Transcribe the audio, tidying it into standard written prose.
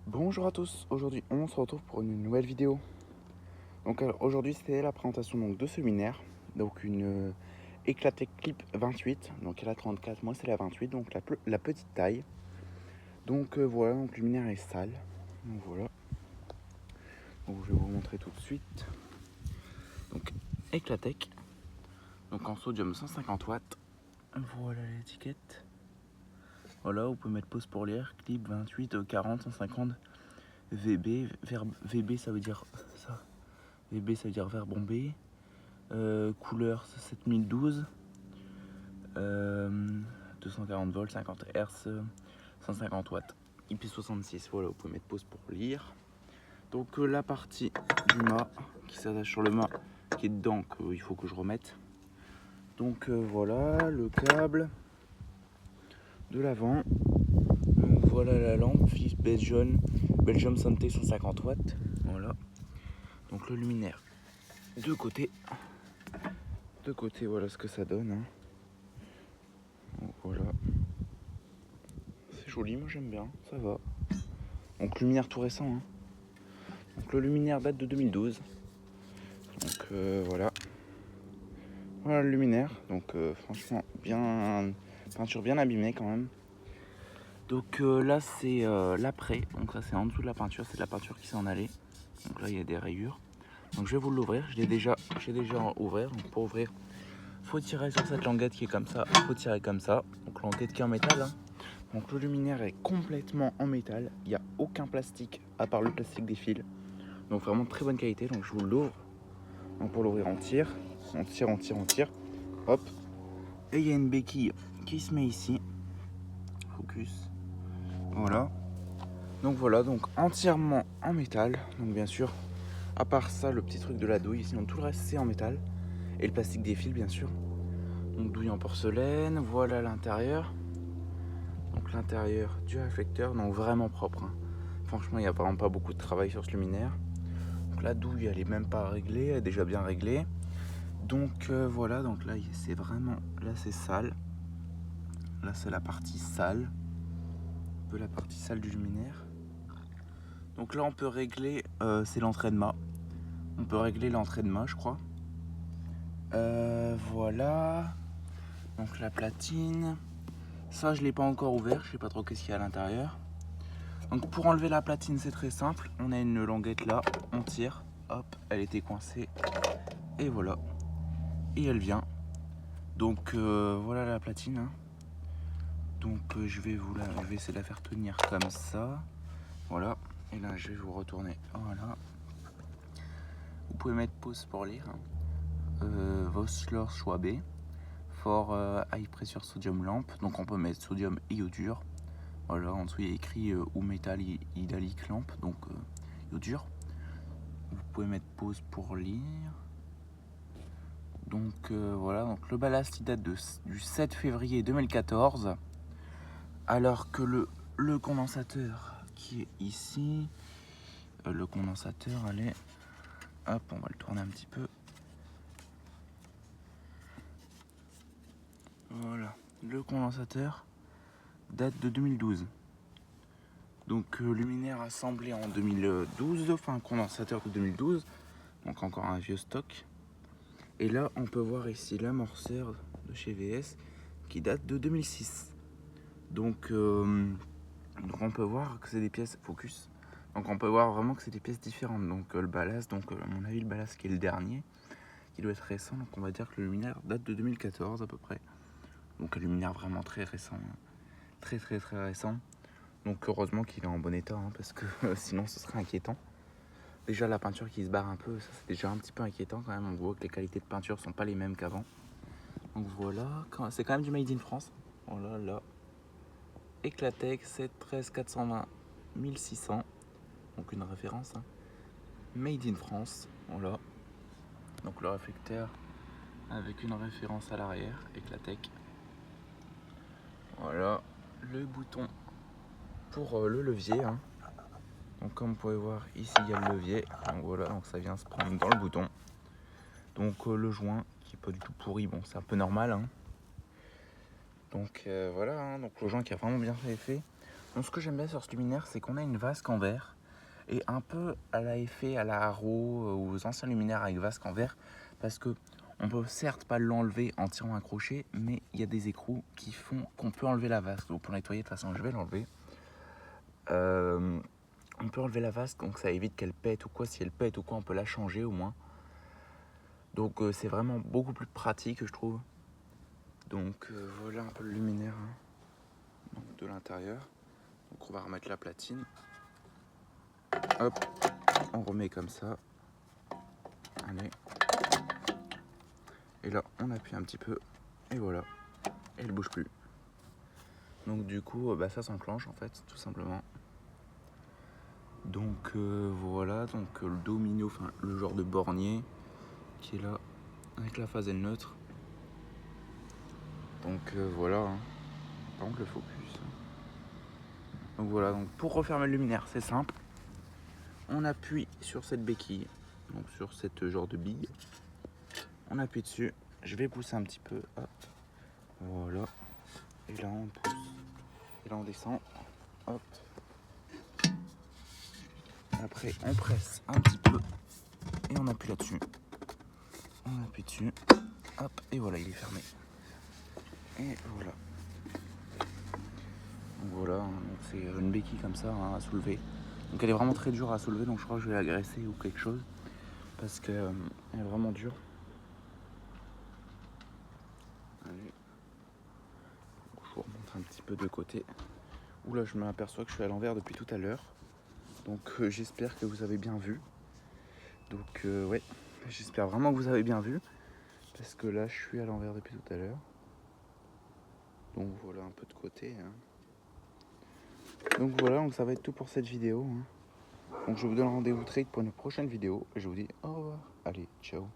Bonjour à tous, aujourd'hui on se retrouve pour une nouvelle vidéo. Donc alors aujourd'hui c'était la présentation donc, de ce luminaire, donc une Eclatec Clip 28, donc elle a 34, moi c'est la 28, donc la petite taille. Donc voilà, donc le luminaire est sale, donc voilà. Donc je vais vous montrer tout de suite. Donc Eclatec, donc en sodium 150 watts, voilà l'étiquette. Voilà, vous pouvez mettre pause pour lire, clip 28, 40, 150 VB, VB ça veut dire ça. VB ça veut dire verre bombé. Couleur 7012. 240 volts, 50 Hz, 150 watts. IP66, voilà, vous pouvez mettre pause pour lire. Donc la partie du mât qui s'attache sur le mât qui est dedans, qu'il faut que je remette. Donc voilà le câble de l'avant. Donc voilà la lampe Philips Belgium Santé 150 watts. Voilà. Donc le luminaire de côté. De côté, voilà ce que ça donne. Hein. Donc, voilà. C'est joli, moi j'aime bien, ça va. Donc luminaire tout récent. Hein. Donc le luminaire date de 2012. Donc voilà. Voilà le luminaire. Donc franchement peinture bien abîmée quand même. Donc là c'est l'après. Donc ça c'est en dessous de la peinture. C'est de la peinture qui s'en allait. Donc là il y a des rayures. Donc je vais vous l'ouvrir. J'ai déjà ouvert. Donc pour ouvrir, faut tirer sur cette languette qui est comme ça. Faut tirer comme ça. Donc languette qui est en métal. Hein. Donc le luminaire est complètement en métal. Il n'y a aucun plastique à part le plastique des fils. Donc vraiment très bonne qualité. Donc je vous l'ouvre. Donc pour l'ouvrir on tire. On tire. Hop. Et il y a une béquille qui se met ici. Focus. Voilà. Donc voilà, donc entièrement en métal. Donc bien sûr, à part ça, le petit truc de la douille. Sinon tout le reste c'est en métal. Et le plastique des fils bien sûr. Donc douille en porcelaine. Voilà l'intérieur. Donc l'intérieur du réflecteur. Donc vraiment propre. Hein. Franchement, il n'y a vraiment pas beaucoup de travail sur ce luminaire. Donc la douille, elle est même pas réglée. Elle est déjà bien réglée. Donc voilà, donc là c'est vraiment, là c'est sale. Là c'est la partie sale. Un peu la partie sale du luminaire. Donc là on peut régler, c'est l'entrée de mât. On peut régler l'entrée de mât je crois. Voilà. Donc la platine. Ça je l'ai pas encore ouvert, je sais pas trop qu'est-ce qu'il y a à l'intérieur. Donc pour enlever la platine c'est très simple. On a une languette là, on tire. Hop, elle était coincée. Et voilà. Et elle vient. Donc voilà la platine. Hein. Donc je vais essayer de la faire tenir comme ça. Voilà. Et là je vais vous retourner. Voilà. Vous pouvez mettre pause pour lire. Vossler Schwabe for high pressure sodium lamp. Donc on peut mettre sodium iodure. Voilà, en dessous il y a écrit ou métal idalique lampe, donc iodure. Vous pouvez mettre pause pour lire. Donc voilà, donc le ballast il date du 7 février 2014. Alors que le condensateur qui est ici, le condensateur, allez, hop, on va le tourner un petit peu. Voilà, le condensateur date de 2012. Donc luminaire assemblé en 2012, enfin condensateur de 2012, donc encore un vieux stock. Et là on peut voir ici l'amorceur de chez VS qui date de 2006. Donc on peut voir que c'est des pièces focus. Donc on peut voir vraiment que c'est des pièces différentes. Donc le ballast, donc à mon avis le ballast qui est le dernier, qui doit être récent. Donc on va dire que le luminaire date de 2014 à peu près. Donc un luminaire vraiment très récent, hein. Très récent. Donc heureusement qu'il est en bon état, hein, parce que sinon ce serait inquiétant. Déjà la peinture qui se barre un peu, ça c'est déjà un petit peu inquiétant quand même. On voit que les qualités de peinture sont pas les mêmes qu'avant. Donc voilà, c'est quand même du Made in France. Voilà, là. Eclatec 713 420 1600. Donc une référence. Hein. Made in France. Voilà. Donc le réflecteur avec une référence à l'arrière. Eclatec. Voilà. Le bouton pour le levier. Hein. Donc comme vous pouvez voir ici il y a le levier, donc voilà, donc ça vient se prendre dans le bouton. Donc le joint qui est pas du tout pourri, bon c'est un peu normal. Hein. Donc voilà, hein, donc le joint qui a vraiment bien fait effet. Donc ce que j'aime bien sur ce luminaire, c'est qu'on a une vasque en verre. Et un peu à l'effet à la Haro, aux anciens luminaires avec vasque en verre. Parce que on peut certes pas l'enlever en tirant un crochet, mais il y a des écrous qui font qu'on peut enlever la vasque. Donc pour nettoyer, de toute façon, je vais l'enlever. On peut enlever la vasque, donc ça évite qu'elle pète ou quoi. Si elle pète ou quoi, on peut la changer au moins. Donc c'est vraiment beaucoup plus pratique, je trouve. Donc voilà un peu le luminaire, hein. Donc, de l'intérieur. Donc on va remettre la platine. Hop, on remet comme ça. Allez. Et là, on appuie un petit peu. Et voilà. Elle bouge plus. Donc du coup, ça s'enclenche en fait, tout simplement. Donc voilà, donc le domino, enfin le genre de bornier qui est là avec la phase L neutre. Donc voilà, hein. Par contre le focus. Donc voilà, donc pour refermer le luminaire, c'est simple. On appuie sur cette béquille, donc sur cette genre de bille. On appuie dessus. Je vais pousser un petit peu. Hop. Voilà. Et là on pousse. Et là on descend. Hop. Après on presse un petit peu. Et on appuie là-dessus. On appuie dessus. Hop. Et voilà, il est fermé. Et voilà. Donc voilà, hein, donc c'est une béquille comme ça, hein, à soulever. Donc elle est vraiment très dure à soulever, donc je crois que je vais la graisser ou quelque chose. Parce qu'elle est vraiment dure. Allez. Je vous remontre un petit peu de côté. Oula, je m'aperçois que je suis à l'envers depuis tout à l'heure. Donc j'espère que vous avez bien vu. Donc ouais, j'espère vraiment que vous avez bien vu. Parce que là, je suis à l'envers depuis tout à l'heure. Donc voilà, un peu de côté, hein. Donc voilà, donc ça va être tout pour cette vidéo, hein. Donc je vous donne rendez-vous très vite pour une prochaine vidéo. Et je vous dis au revoir. Allez, ciao.